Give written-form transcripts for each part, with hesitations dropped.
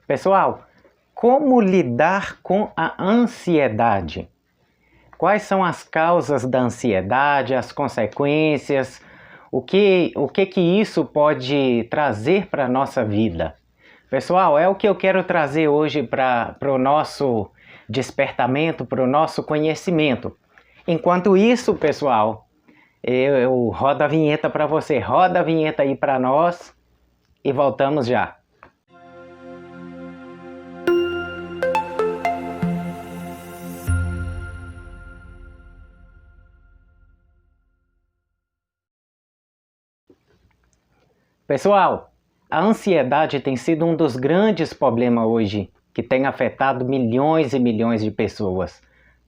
Pessoal, como lidar com a ansiedade? Quais são as causas da ansiedade, as consequências, o que isso pode trazer para a nossa vida? Pessoal, é o que eu quero trazer hoje para o nosso despertamento, para o nosso conhecimento. Enquanto isso, pessoal, eu rodo a vinheta para você, roda a vinheta aí para nós e voltamos já. Pessoal, a ansiedade tem sido um dos grandes problemas hoje que tem afetado milhões e milhões de pessoas.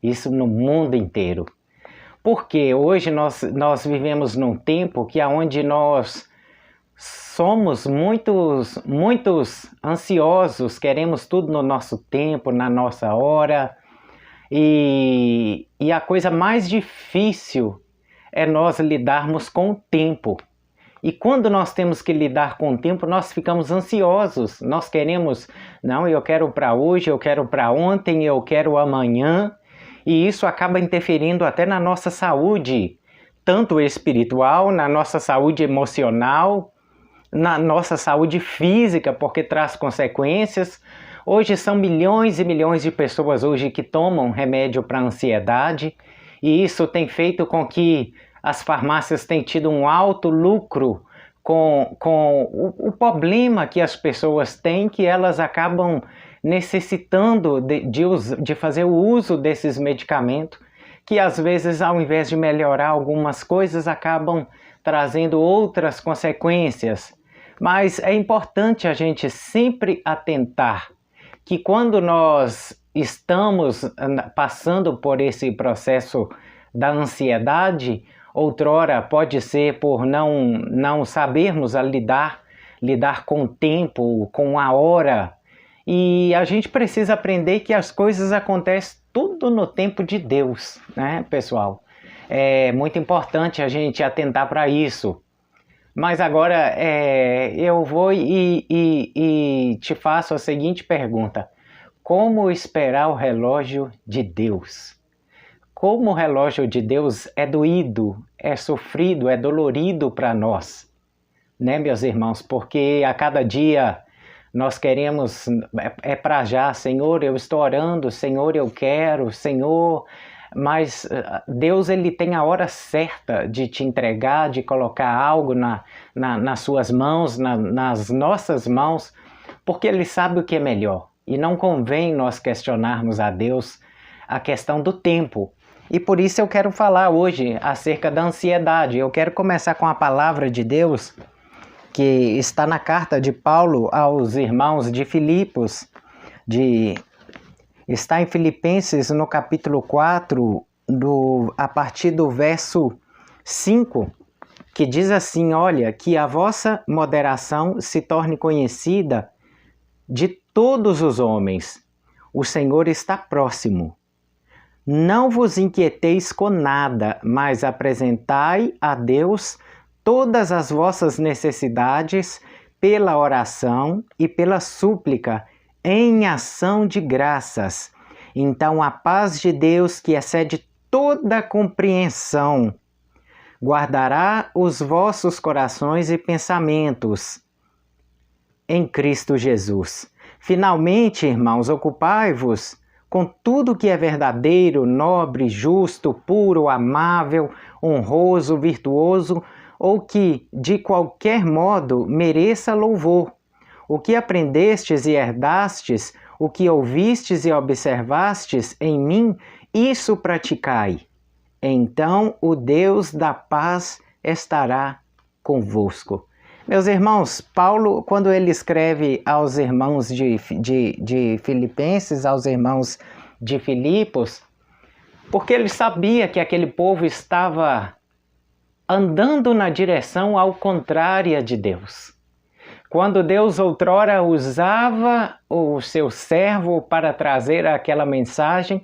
Isso no mundo inteiro. Porque hoje nós vivemos num tempo que onde nós somos muitos ansiosos, queremos tudo no nosso tempo, na nossa hora. E a coisa mais difícil é nós lidarmos com o tempo. E quando nós temos que lidar com o tempo, nós ficamos ansiosos. Nós queremos, não, eu quero para hoje, eu quero para ontem, eu quero amanhã. E isso acaba interferindo até na nossa saúde, tanto espiritual, na nossa saúde emocional, na nossa saúde física, porque traz consequências. Hoje são milhões e milhões de pessoas hoje que tomam remédio para ansiedade. E isso tem feito com que as farmácias têm tido um alto lucro com o problema que as pessoas têm, que elas acabam necessitando de fazer o uso desses medicamentos, que às vezes, ao invés de melhorar algumas coisas, acabam trazendo outras consequências. Mas é importante a gente sempre atentar que quando nós estamos passando por esse processo da ansiedade, outrora pode ser por não sabermos lidar com o tempo, com a hora. E a gente precisa aprender que as coisas acontecem tudo no tempo de Deus, né, pessoal? É muito importante a gente atentar para isso. Mas agora eu vou e te faço a seguinte pergunta. Como esperar o relógio de Deus? Como o relógio de Deus é doído, é sofrido, é dolorido para nós, né, meus irmãos? Porque a cada dia nós queremos, para já, Senhor, eu estou orando, Senhor, eu quero, Senhor, mas Deus, ele tem a hora certa de te entregar, de colocar algo nas suas mãos, nas nossas mãos, porque ele sabe o que é melhor. E não convém nós questionarmos a Deus a questão do tempo. E por isso eu quero falar hoje acerca da ansiedade. Eu quero começar com a palavra de Deus, que está na carta de Paulo aos irmãos de Filipos. Está em Filipenses no capítulo 4, a partir do verso 5, que diz assim: olha, que a vossa moderação se torne conhecida de todos os homens. O Senhor está próximo. Não vos inquieteis com nada, mas apresentai a Deus todas as vossas necessidades pela oração e pela súplica, em ação de graças. Então a paz de Deus, que excede toda compreensão, guardará os vossos corações e pensamentos em Cristo Jesus. Finalmente, irmãos, ocupai-vos com tudo que é verdadeiro, nobre, justo, puro, amável, honroso, virtuoso, ou que, de qualquer modo, mereça louvor. O que aprendestes e herdastes, o que ouvistes e observastes em mim, isso praticai. Então o Deus da paz estará convosco. Meus irmãos, Paulo, quando ele escreve aos irmãos de Filipenses, aos irmãos de Filipos, porque ele sabia que aquele povo estava andando na direção ao contrária de Deus. Quando Deus outrora usava o seu servo para trazer aquela mensagem,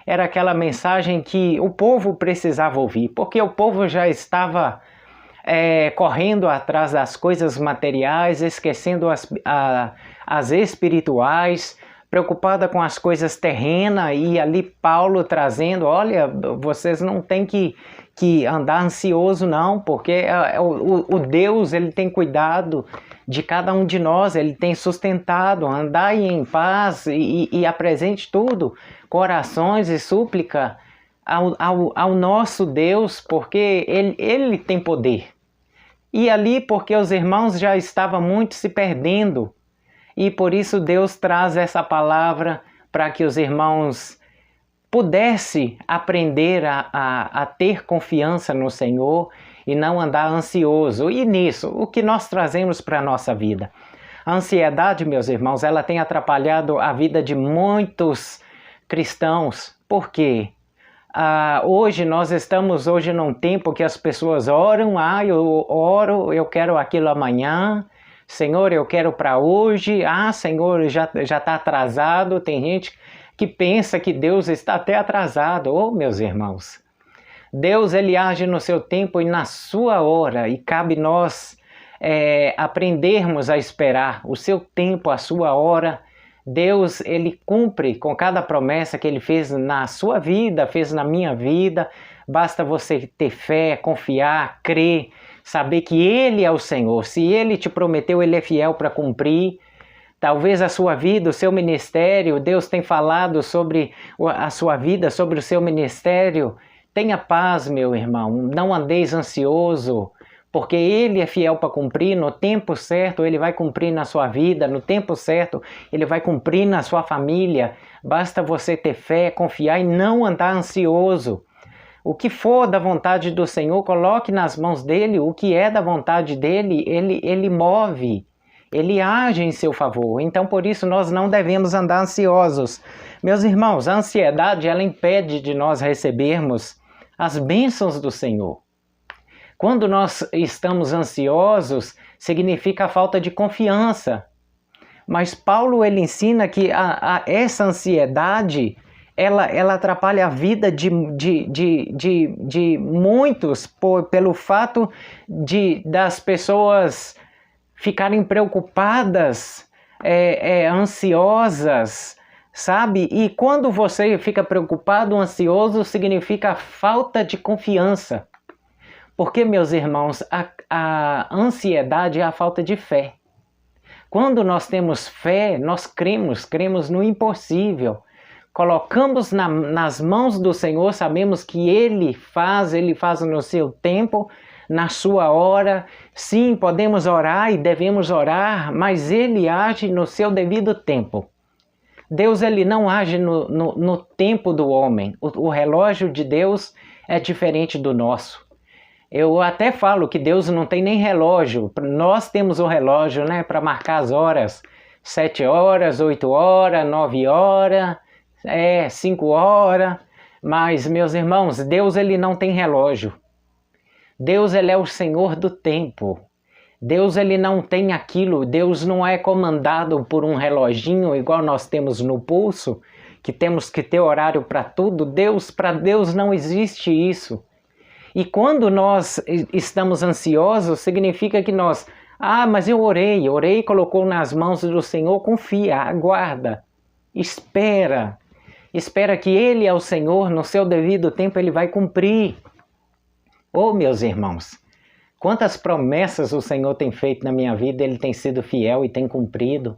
era aquela mensagem que o povo precisava ouvir, porque o povo já estava correndo atrás das coisas materiais, esquecendo as espirituais, preocupada com as coisas terrenas, e ali Paulo trazendo, olha, vocês não têm que andar ansioso não, porque o Deus, ele tem cuidado de cada um de nós, ele tem sustentado, andai em paz e apresente tudo, orações e súplica ao nosso Deus, porque ele tem poder. E ali porque os irmãos já estavam muito se perdendo, e por isso Deus traz essa palavra para que os irmãos pudessem aprender a ter confiança no Senhor e não andar ansioso. E nisso, o que nós trazemos para a nossa vida? A ansiedade, meus irmãos, ela tem atrapalhado a vida de muitos cristãos. Por quê? Hoje nós estamos num tempo que as pessoas oram, eu oro, eu quero aquilo amanhã, Senhor, eu quero para hoje, Senhor, já está atrasado. Tem gente que pensa que Deus está até atrasado. Meus irmãos, Deus, ele age no seu tempo e na sua hora, e cabe nós aprendermos a esperar o seu tempo, a sua hora. Deus, ele cumpre com cada promessa que ele fez na sua vida, fez na minha vida. Basta você ter fé, confiar, crer, saber que ele é o Senhor. Se ele te prometeu, ele é fiel para cumprir. Talvez a sua vida, o seu ministério, Deus tem falado sobre a sua vida, sobre o seu ministério. Tenha paz, meu irmão, não andeis ansioso, porque ele é fiel para cumprir. No tempo certo, ele vai cumprir na sua vida, no tempo certo, ele vai cumprir na sua família. Basta você ter fé, confiar e não andar ansioso. O que for da vontade do Senhor, coloque nas mãos dele. O que é da vontade dele, ele move. Ele age em seu favor. Então, por isso, nós não devemos andar ansiosos. Meus irmãos, a ansiedade, ela impede de nós recebermos as bênçãos do Senhor. Quando nós estamos ansiosos, significa a falta de confiança. Mas Paulo, ele ensina que essa ansiedade, ela atrapalha a vida de muitos pelo fato das pessoas ficarem preocupadas, ansiosas, sabe? E quando você fica preocupado, ansioso, significa falta de confiança. Porque, meus irmãos, a ansiedade é a falta de fé. Quando nós temos fé, nós cremos no impossível. Colocamos nas mãos do Senhor, sabemos que Ele faz no seu tempo, na sua hora. Sim, podemos orar e devemos orar, mas Ele age no seu devido tempo. Deus, ele não age no tempo do homem. O relógio de Deus é diferente do nosso. Eu até falo que Deus não tem nem relógio. Nós temos o relógio, né, para marcar as horas. 7 horas, 8 horas, 9 horas, 5 horas. Mas, meus irmãos, Deus, ele não tem relógio. Deus, ele é o Senhor do tempo. Deus, ele não tem aquilo. Deus não é comandado por um reloginho igual nós temos no pulso, que temos que ter horário para tudo. Para Deus não existe isso. E quando nós estamos ansiosos, significa que nós, mas eu orei, colocou nas mãos do Senhor, confia, aguarda, espera que Ele é o Senhor, no seu devido tempo Ele vai cumprir. Meus irmãos, quantas promessas o Senhor tem feito na minha vida, Ele tem sido fiel e tem cumprido.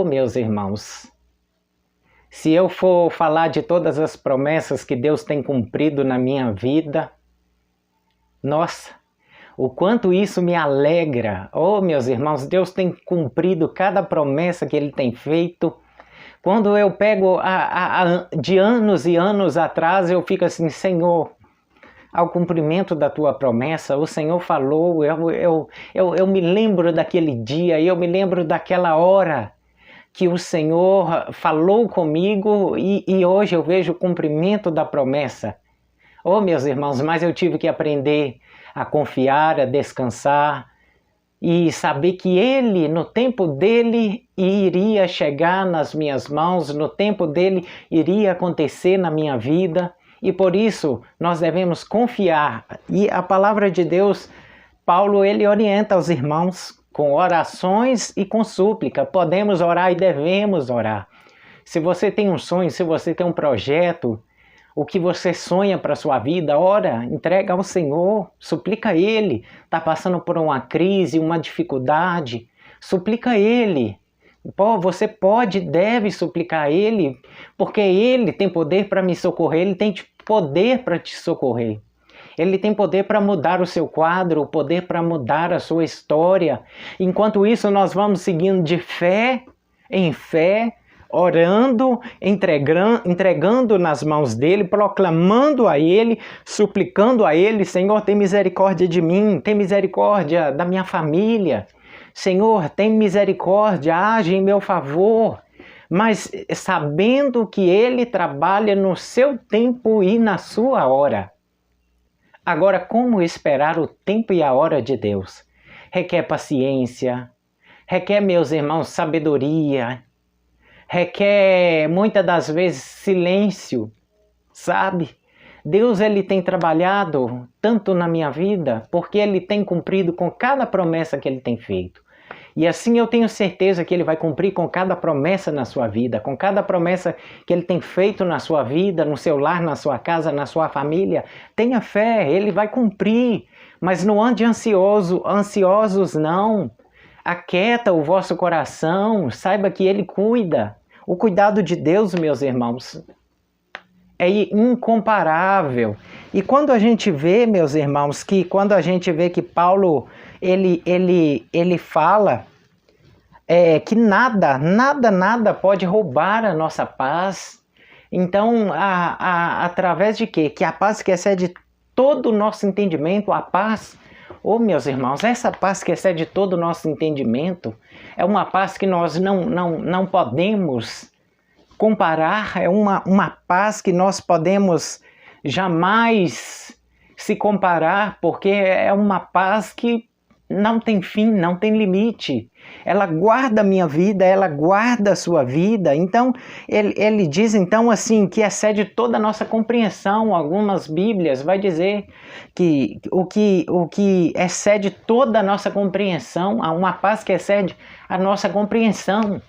Meus irmãos, se eu for falar de todas as promessas que Deus tem cumprido na minha vida, nossa, o quanto isso me alegra. Meus irmãos, Deus tem cumprido cada promessa que Ele tem feito. Quando eu pego de anos e anos atrás, eu fico assim, Senhor, ao cumprimento da Tua promessa, o Senhor falou, eu me lembro daquele dia, eu me lembro daquela hora que o Senhor falou comigo e hoje eu vejo o cumprimento da promessa. Meus irmãos, mas eu tive que aprender a confiar, a descansar e saber que Ele, no tempo dEle, iria chegar nas minhas mãos, no tempo dEle iria acontecer na minha vida. E por isso nós devemos confiar. E a palavra de Deus, Paulo, ele orienta os irmãos, com orações e com súplica. Podemos orar e devemos orar. Se você tem um sonho, se você tem um projeto, o que você sonha para a sua vida, ora, entrega ao Senhor, suplica a Ele. Está passando por uma crise, uma dificuldade, suplica a Ele. Você pode e deve suplicar a Ele, porque Ele tem poder para me socorrer, Ele tem poder para te socorrer. Ele tem poder para mudar o seu quadro, o poder para mudar a sua história. Enquanto isso, nós vamos seguindo de fé em fé, orando, entregando nas mãos dele, proclamando a ele, suplicando a ele: Senhor, tem misericórdia de mim, tem misericórdia da minha família. Senhor, tem misericórdia, age em meu favor. Mas sabendo que ele trabalha no seu tempo e na sua hora. Agora, como esperar o tempo e a hora de Deus? Requer paciência, requer, meus irmãos, sabedoria, requer muitas das vezes silêncio, sabe? Deus, ele tem trabalhado tanto na minha vida porque ele tem cumprido com cada promessa que ele tem feito. E assim eu tenho certeza que ele vai cumprir com cada promessa na sua vida, com cada promessa que ele tem feito na sua vida, no seu lar, na sua casa, na sua família. Tenha fé, ele vai cumprir, mas não ande ansiosos não. Aquieta o vosso coração, saiba que ele cuida. O cuidado de Deus, meus irmãos, é incomparável. E quando a gente vê, meus irmãos, que Paulo ele fala que nada pode roubar a nossa paz. Então, através de quê? Que a paz que excede todo o nosso entendimento, a paz, meus irmãos, essa paz que excede todo o nosso entendimento, é uma paz que nós não podemos comparar, é uma paz que nós podemos jamais se comparar, porque é uma paz que não tem fim, não tem limite. Ela guarda a minha vida, ela guarda a sua vida. Então, ele diz então assim, que excede toda a nossa compreensão. Algumas Bíblias vai dizer que o que excede toda a nossa compreensão, há uma paz que excede a nossa compreensão.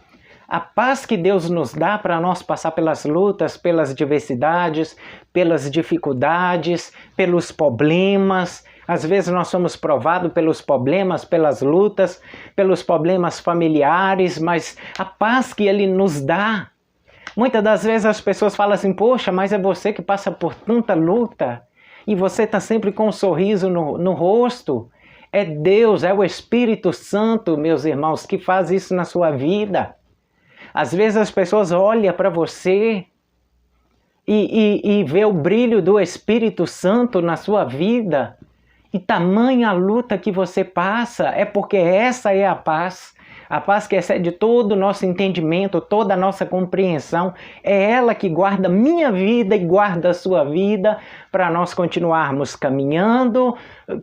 A paz que Deus nos dá para nós passar pelas lutas, pelas diversidades, pelas dificuldades, pelos problemas. Às vezes nós somos provados pelos problemas, pelas lutas, pelos problemas familiares, mas a paz que Ele nos dá. Muitas das vezes as pessoas falam assim: poxa, mas é você que passa por tanta luta e você está sempre com um sorriso no rosto. É Deus, é o Espírito Santo, meus irmãos, que faz isso na sua vida. Às vezes as pessoas olham para você e vê o brilho do Espírito Santo na sua vida. E tamanha luta que você passa, é porque essa é a paz que excede todo o nosso entendimento, toda a nossa compreensão. É ela que guarda minha vida e guarda a sua vida, para nós continuarmos caminhando,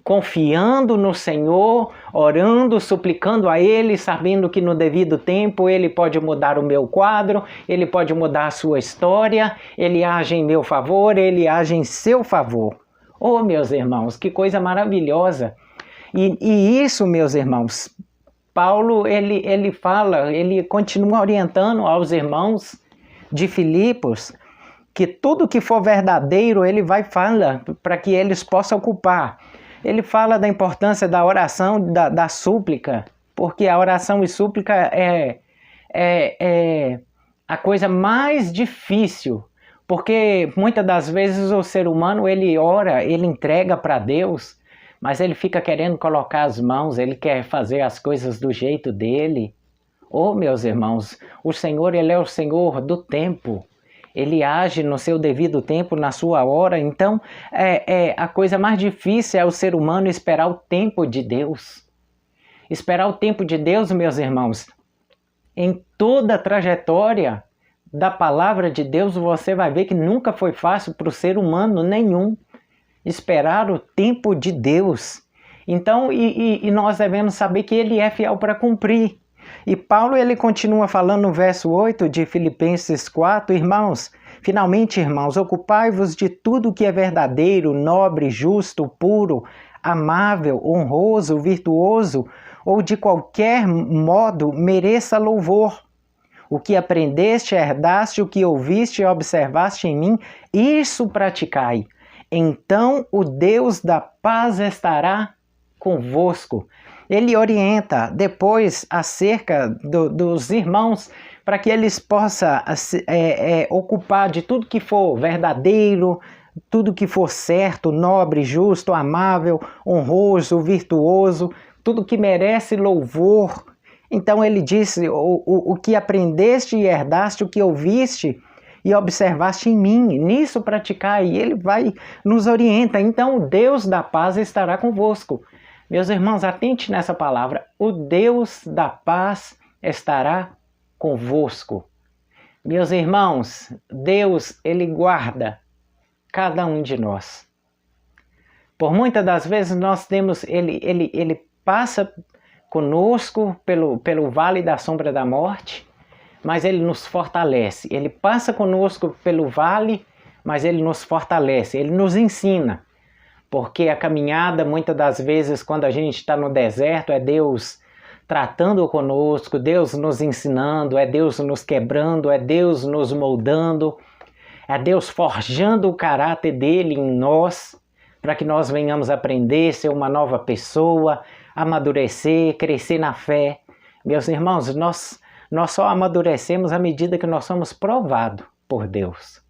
confiando no Senhor, orando, suplicando a Ele, sabendo que no devido tempo Ele pode mudar o meu quadro, Ele pode mudar a sua história, Ele age em meu favor, Ele age em seu favor. Meus irmãos, que coisa maravilhosa! E isso, meus irmãos, Paulo, ele fala, ele continua orientando aos irmãos de Filipos que tudo que for verdadeiro, ele vai falar para que eles possam ocupar. Ele fala da importância da oração, da súplica, porque a oração e súplica é a coisa mais difícil. Porque muitas das vezes o ser humano, ele ora, ele entrega para Deus, mas ele fica querendo colocar as mãos, ele quer fazer as coisas do jeito dele. Meus irmãos, o Senhor, ele é o Senhor do tempo. Ele age no seu devido tempo, na sua hora. Então, a coisa mais difícil é o ser humano esperar o tempo de Deus. Esperar o tempo de Deus, meus irmãos, em toda a trajetória da palavra de Deus, você vai ver que nunca foi fácil para o ser humano nenhum esperar o tempo de Deus. Então, e nós devemos saber que Ele é fiel para cumprir. E Paulo, ele continua falando no verso 8 de Filipenses 4, finalmente, irmãos, ocupai-vos de tudo que é verdadeiro, nobre, justo, puro, amável, honroso, virtuoso. ou de qualquer modo mereça louvor. O que aprendeste, herdaste, o que ouviste e observaste em mim, isso praticai. Então o Deus da paz estará convosco. Ele orienta depois acerca dos irmãos para que eles possam ocupar de tudo que for verdadeiro, tudo que for certo, nobre, justo, amável, honroso, virtuoso, tudo que merece louvor. Então ele disse, o que aprendeste e herdaste, o que ouviste e observaste em mim, nisso praticai, e ele vai nos orienta. Então o Deus da paz estará convosco. Meus irmãos, atente nessa palavra, o Deus da paz estará convosco. Meus irmãos, Deus, ele guarda cada um de nós. Por muitas das vezes nós temos, ele passa conosco pelo vale da sombra da morte, mas ele nos fortalece. Ele passa conosco pelo vale, mas ele nos fortalece, ele nos ensina. Porque a caminhada, muitas das vezes, quando a gente está no deserto, é Deus tratando conosco, Deus nos ensinando, é Deus nos quebrando, é Deus nos moldando, é Deus forjando o caráter dele em nós, para que nós venhamos aprender, ser uma nova pessoa, amadurecer, crescer na fé. Meus irmãos, nós só amadurecemos à medida que nós somos provados por Deus.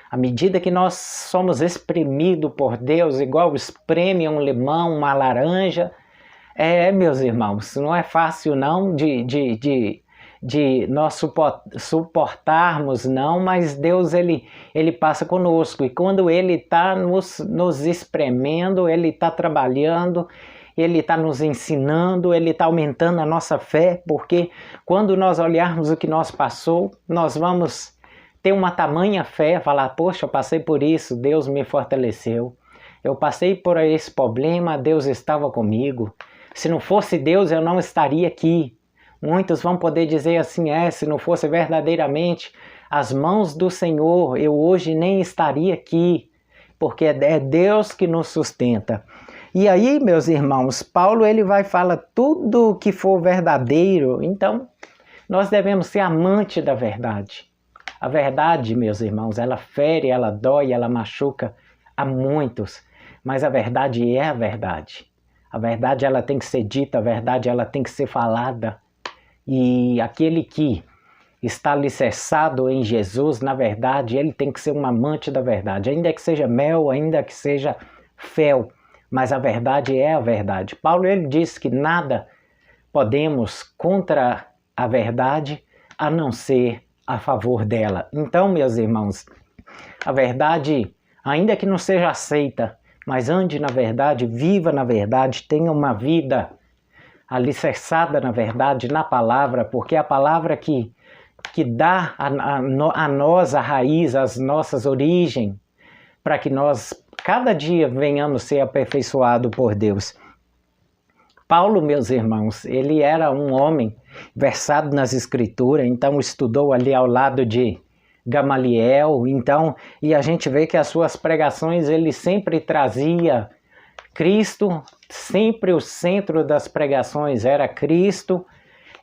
À medida que nós somos espremidos por Deus, igual espreme um limão, uma laranja. Meus irmãos, não é fácil não de nós suportarmos, não, mas Deus ele passa conosco. E quando Ele está nos espremendo, Ele está trabalhando, Ele está nos ensinando, Ele está aumentando a nossa fé, porque quando nós olharmos o que nós passou, nós vamos ter uma tamanha fé, falar, poxa, eu passei por isso, Deus me fortaleceu. Eu passei por esse problema, Deus estava comigo. Se não fosse Deus, eu não estaria aqui. Muitos vão poder dizer assim, se não fosse verdadeiramente as mãos do Senhor, eu hoje nem estaria aqui, porque é Deus que nos sustenta. E aí, meus irmãos, Paulo ele vai falar tudo que for verdadeiro, então nós devemos ser amantes da verdade. A verdade, meus irmãos, ela fere, ela dói, ela machuca a muitos, mas a verdade é a verdade. A verdade ela tem que ser dita, a verdade ela tem que ser falada. E aquele que está alicerçado em Jesus, na verdade, ele tem que ser um amante da verdade. Ainda que seja mel, ainda que seja fel, mas a verdade é a verdade. Paulo ele diz que nada podemos contra a verdade a não ser a favor dela. Então, meus irmãos, a verdade, ainda que não seja aceita, mas ande na verdade, viva na verdade, tenha uma vida alicerçada na verdade, na palavra, porque é a palavra que dá a nós a raiz, as nossas origens, para que nós cada dia venhamos ser aperfeiçoados por Deus. Paulo, meus irmãos, ele era um homem versado nas Escrituras, então estudou ali ao lado de Gamaliel, então, e a gente vê que as suas pregações ele sempre trazia Cristo, sempre o centro das pregações era Cristo,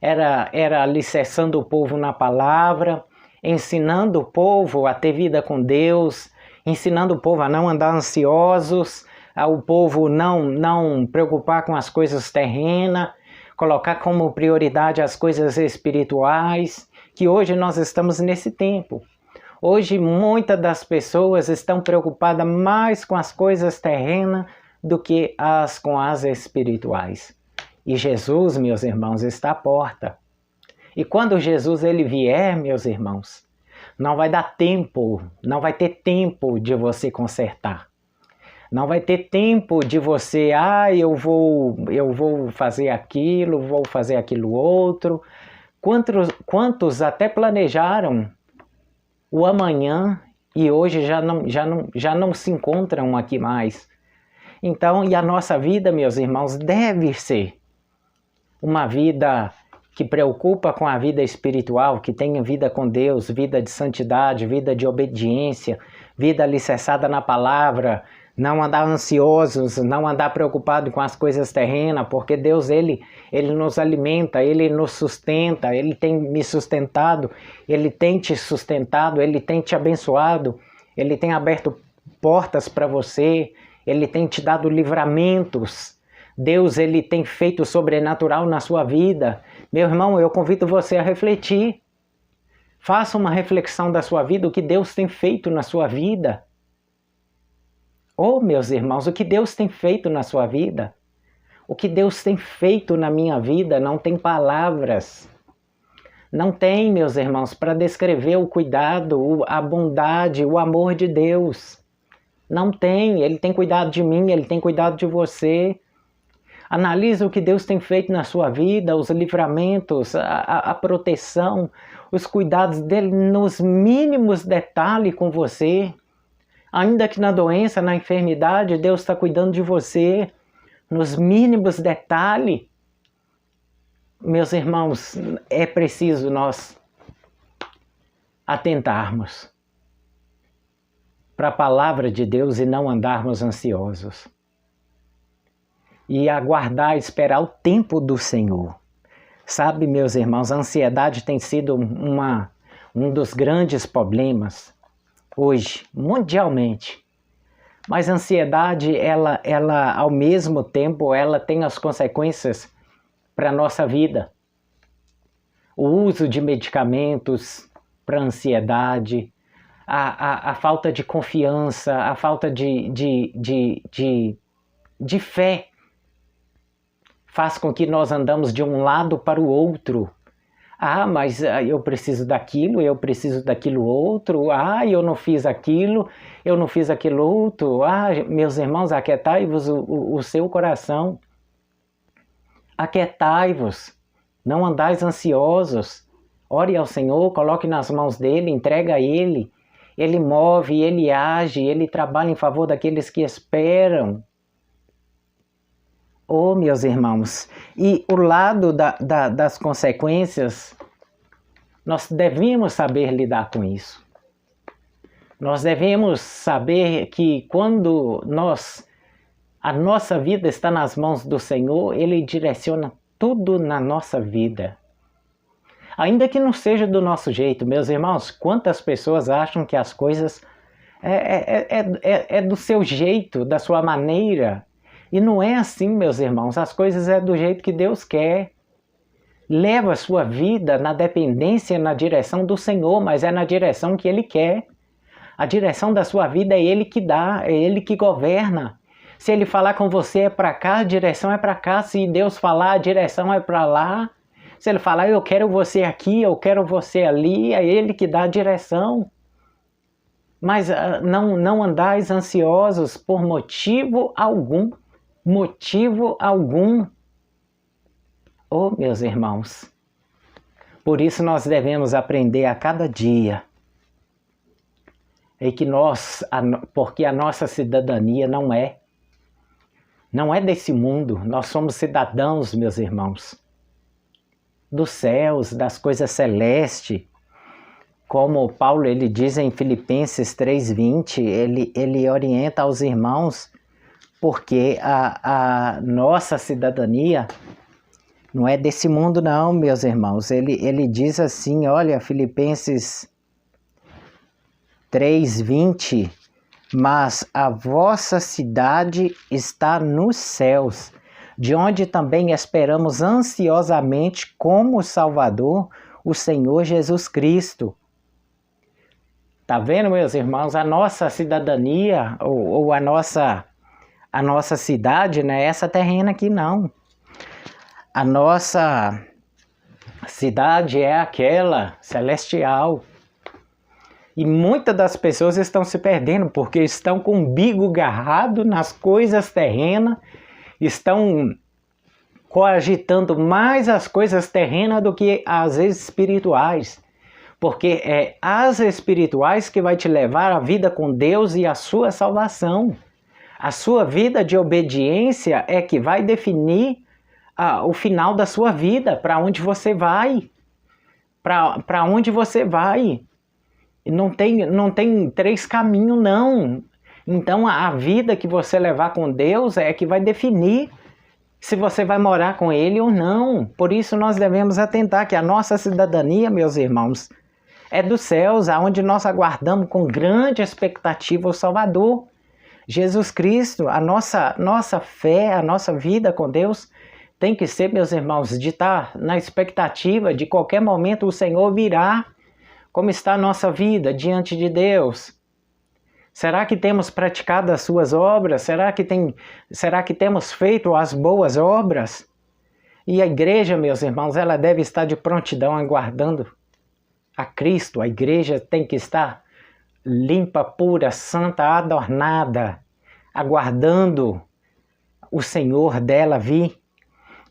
era alicerçando o povo na palavra, ensinando o povo a ter vida com Deus, ensinando o povo a não andar ansiosos, ao povo não preocupar com as coisas terrenas, colocar como prioridade as coisas espirituais, que hoje nós estamos nesse tempo. Hoje muitas das pessoas estão preocupadas mais com as coisas terrenas do que com as espirituais. E Jesus, meus irmãos, está à porta. E quando Jesus ele vier, meus irmãos, não vai dar tempo, não vai ter tempo de você consertar. Não vai ter tempo de você, eu vou fazer aquilo, vou fazer aquilo outro. Quantos até planejaram o amanhã e hoje já não se encontram aqui mais. Então, e a nossa vida, meus irmãos, deve ser uma vida que preocupa com a vida espiritual, que tenha vida com Deus, vida de santidade, vida de obediência, vida alicerçada na palavra, não andar ansiosos, não andar preocupado com as coisas terrenas, porque Deus, Ele nos alimenta, Ele nos sustenta, Ele tem me sustentado, Ele tem te sustentado, Ele tem te abençoado, Ele tem aberto portas para você, Ele tem te dado livramentos. Deus, Ele tem feito o sobrenatural na sua vida. Meu irmão, eu convido você a refletir. Faça uma reflexão da sua vida, o que Deus tem feito na sua vida. Oh, meus irmãos, o que Deus tem feito na sua vida? O que Deus tem feito na minha vida não tem palavras. Não tem, meus irmãos, para descrever o cuidado, a bondade, o amor de Deus. Não tem. Ele tem cuidado de mim, Ele tem cuidado de você. Analise o que Deus tem feito na sua vida, os livramentos, a proteção, os cuidados dEle nos mínimos detalhes com você. Ainda que na doença, na enfermidade, Deus está cuidando de você nos mínimos detalhes. Meus irmãos, é preciso nós atentarmos para a palavra de Deus e não andarmos ansiosos. E aguardar, esperar o tempo do Senhor. Sabe, meus irmãos, a ansiedade tem sido um dos grandes problemas hoje, mundialmente. Mas a ansiedade, ela ao mesmo tempo, ela tem as consequências para a nossa vida. O uso de medicamentos para a ansiedade, a falta de confiança, a falta de fé, faz com que nós andamos de um lado para o outro. Ah, mas eu preciso daquilo outro. Ah, eu não fiz aquilo outro. Ah, meus irmãos, aquietai-vos o seu coração. Aquietai-vos, não andais ansiosos. Ore ao Senhor, coloque nas mãos dEle, entrega a Ele. Ele move, Ele age, Ele trabalha em favor daqueles que esperam. Oh, meus irmãos, e o lado das consequências, nós devemos saber lidar com isso. Nós devemos saber que quando a nossa vida está nas mãos do Senhor, Ele direciona tudo na nossa vida. Ainda que não seja do nosso jeito, meus irmãos, quantas pessoas acham que as coisas é do seu jeito, da sua maneira. E não é assim, meus irmãos, as coisas é do jeito que Deus quer. Leva a sua vida na dependência, na direção do Senhor, mas é na direção que Ele quer. A direção da sua vida é Ele que dá, é Ele que governa. Se Ele falar com você é para cá, a direção é para cá. Se Deus falar, a direção é para lá. Se Ele falar, eu quero você aqui, eu quero você ali, é Ele que dá a direção. Mas não andais ansiosos por motivo algum. Motivo algum. Oh, meus irmãos, por isso nós devemos aprender a cada dia, porque a nossa cidadania não é desse mundo, nós somos cidadãos, meus irmãos, dos céus, das coisas celestes, como Paulo ele diz em Filipenses 3:20, ele orienta aos irmãos, porque a nossa cidadania não é desse mundo não, meus irmãos. Ele diz assim, olha, Filipenses 3:20, mas a vossa cidade está nos céus, de onde também esperamos ansiosamente como Salvador, o Senhor Jesus Cristo. Tá vendo, meus irmãos? A nossa cidadania, ou a nossa cidade não é essa terrena aqui, não. A nossa cidade é aquela celestial. E muitas das pessoas estão se perdendo porque estão com o umbigo agarrado nas coisas terrenas, estão coagitando mais as coisas terrenas do que as espirituais. Porque é as espirituais que vai te levar à vida com Deus e à sua salvação. A sua vida de obediência é que vai definir o final da sua vida, para onde você vai. Para onde você vai. Não tem três caminhos, não. Então a vida que você levar com Deus é que vai definir se você vai morar com Ele ou não. Por isso nós devemos atentar que a nossa cidadania, meus irmãos, é dos céus, aonde nós aguardamos com grande expectativa o Salvador, Jesus Cristo. A nossa fé, a nossa vida com Deus tem que ser, meus irmãos, de estar na expectativa de qualquer momento o Senhor virá. Como está a nossa vida diante de Deus? Será que temos praticado as suas obras? Será que temos feito as boas obras? E a igreja, meus irmãos, ela deve estar de prontidão aguardando a Cristo. A igreja tem que estar limpa, pura, santa, adornada, aguardando o Senhor dela vir.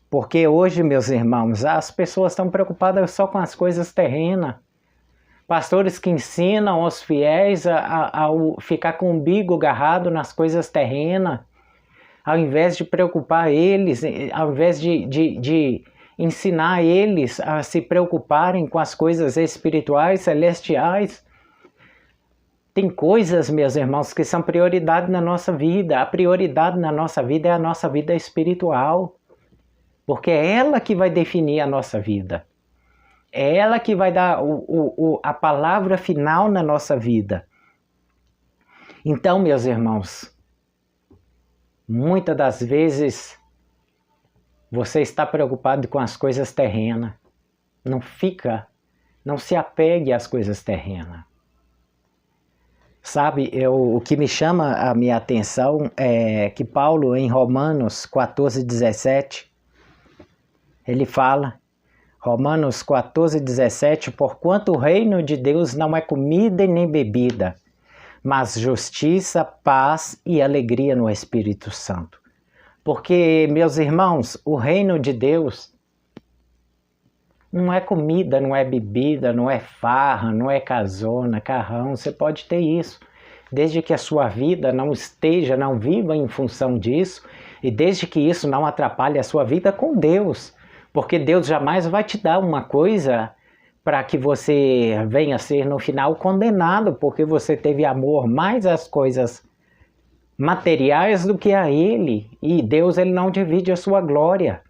Porque hoje, meus irmãos, as pessoas estão preocupadas só com as coisas terrenas. Pastores que ensinam os fiéis a ficar com o umbigo agarrado nas coisas terrenas, ao invés de preocupar eles, ao invés de ensinar eles a se preocuparem com as coisas espirituais, celestiais. Tem coisas, meus irmãos, que são prioridade na nossa vida. A prioridade na nossa vida é a nossa vida espiritual, porque é ela que vai definir a nossa vida. É ela que vai dar a palavra final na nossa vida. Então, meus irmãos, muitas das vezes você está preocupado com as coisas terrenas. Não se apegue às coisas terrenas. Sabe, o que me chama a minha atenção é que Paulo, em Romanos 14:17, ele fala, Romanos 14:17, porquanto o reino de Deus não é comida e nem bebida, mas justiça, paz e alegria no Espírito Santo. Porque, meus irmãos, o reino de Deus não é comida, não é bebida, não é farra, não é casona, carrão. Você pode ter isso, desde que a sua vida não viva em função disso, e desde que isso não atrapalhe a sua vida com Deus. Porque Deus jamais vai te dar uma coisa para que você venha a ser no final condenado, porque você teve amor mais às coisas materiais do que a Ele. E Deus, Ele não divide a sua glória.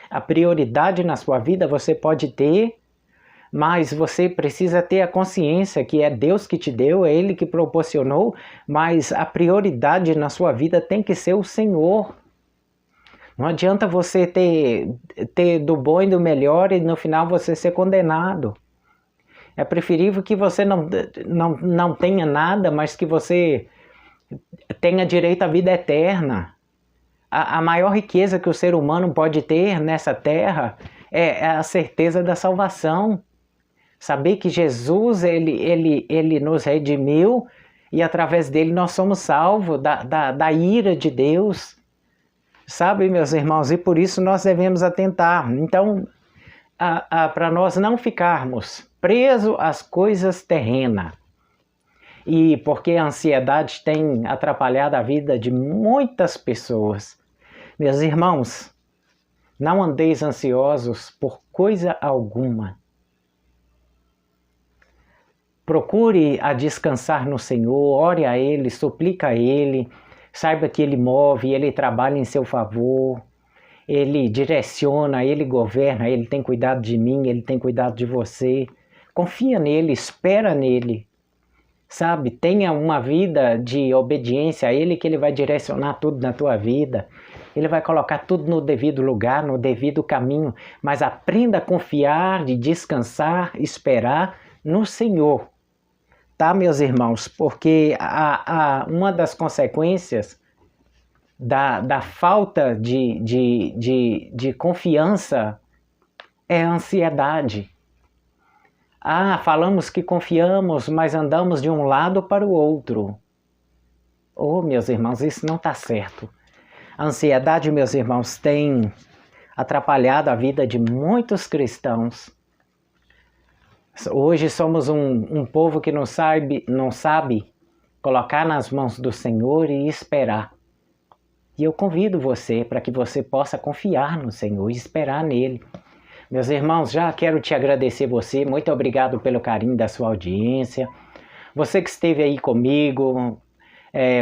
A prioridade na sua vida você pode ter, mas você precisa ter a consciência que é Deus que te deu, é Ele que proporcionou, mas a prioridade na sua vida tem que ser o Senhor. Não adianta você ter do bom e do melhor e no final você ser condenado. É preferível que você não tenha nada, mas que você tenha direito à vida eterna. A maior riqueza que o ser humano pode ter nessa terra é a certeza da salvação. Saber que Jesus ele nos redimiu e através dele nós somos salvos da ira de Deus. Sabe, meus irmãos, e por isso nós devemos atentar. Então, para nós não ficarmos presos às coisas terrenas. E porque a ansiedade tem atrapalhado a vida de muitas pessoas. Meus irmãos, não andeis ansiosos por coisa alguma. Procure a descansar no Senhor, ore a Ele, suplica a Ele. Saiba que Ele move, Ele trabalha em seu favor, Ele direciona, Ele governa, Ele tem cuidado de mim, Ele tem cuidado de você. Confia nele, espera nele, sabe? Tenha uma vida de obediência a Ele, que Ele vai direcionar tudo na tua vida. Ele vai colocar tudo no devido lugar, no devido caminho, mas aprenda a confiar, de descansar, esperar no Senhor. Tá, meus irmãos? Porque uma das consequências da falta de confiança é a ansiedade. Falamos que confiamos, mas andamos de um lado para o outro. Oh, meus irmãos, isso não está certo. A ansiedade, meus irmãos, tem atrapalhado a vida de muitos cristãos. Hoje somos um povo que não sabe colocar nas mãos do Senhor e esperar. E eu convido você para que você possa confiar no Senhor e esperar nele. Meus irmãos, já quero te agradecer você. Muito obrigado pelo carinho da sua audiência. Você que esteve aí comigo,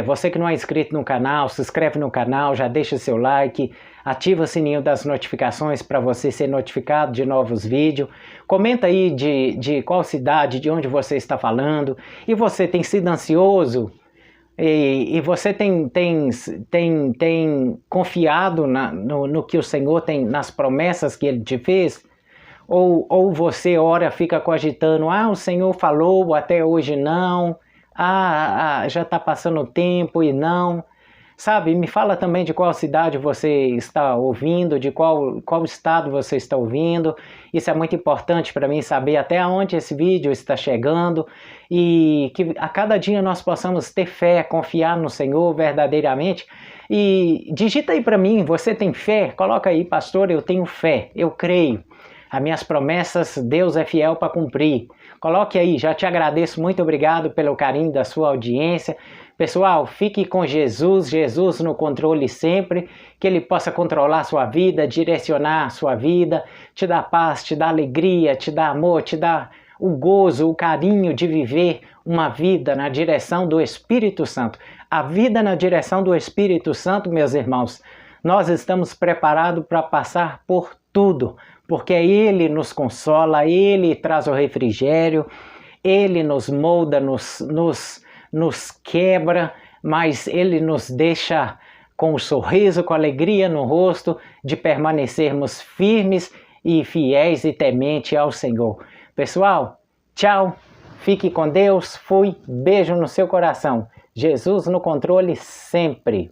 Você que não é inscrito no canal, se inscreve no canal, já deixa seu like, ativa o sininho das notificações para você ser notificado de novos vídeos. Comenta aí de qual cidade, de onde você está falando. E você tem sido ansioso? E você tem confiado no que o Senhor tem, nas promessas que Ele te fez? Ou você ora, fica cogitando, o Senhor falou, até hoje não, já está passando o tempo e não. Sabe, me fala também de qual cidade você está ouvindo, de qual estado você está ouvindo. Isso é muito importante para mim saber até onde esse vídeo está chegando e que a cada dia nós possamos ter fé, confiar no Senhor verdadeiramente. E digita aí para mim, você tem fé? Coloca aí, pastor, eu tenho fé, eu creio. As minhas promessas, Deus é fiel para cumprir. Coloque aí, já te agradeço, muito obrigado pelo carinho da sua audiência. Pessoal, fique com Jesus, Jesus no controle sempre, que Ele possa controlar a sua vida, direcionar a sua vida, te dar paz, te dar alegria, te dar amor, te dar o gozo, o carinho de viver uma vida na direção do Espírito Santo. A vida na direção do Espírito Santo, meus irmãos, nós estamos preparados para passar por tudo, porque Ele nos consola, Ele traz o refrigério, Ele nos molda, nos quebra, mas Ele nos deixa com um sorriso, com alegria no rosto, de permanecermos firmes e fiéis e temente ao Senhor. Pessoal, tchau, fique com Deus, fui, beijo no seu coração. Jesus no controle sempre.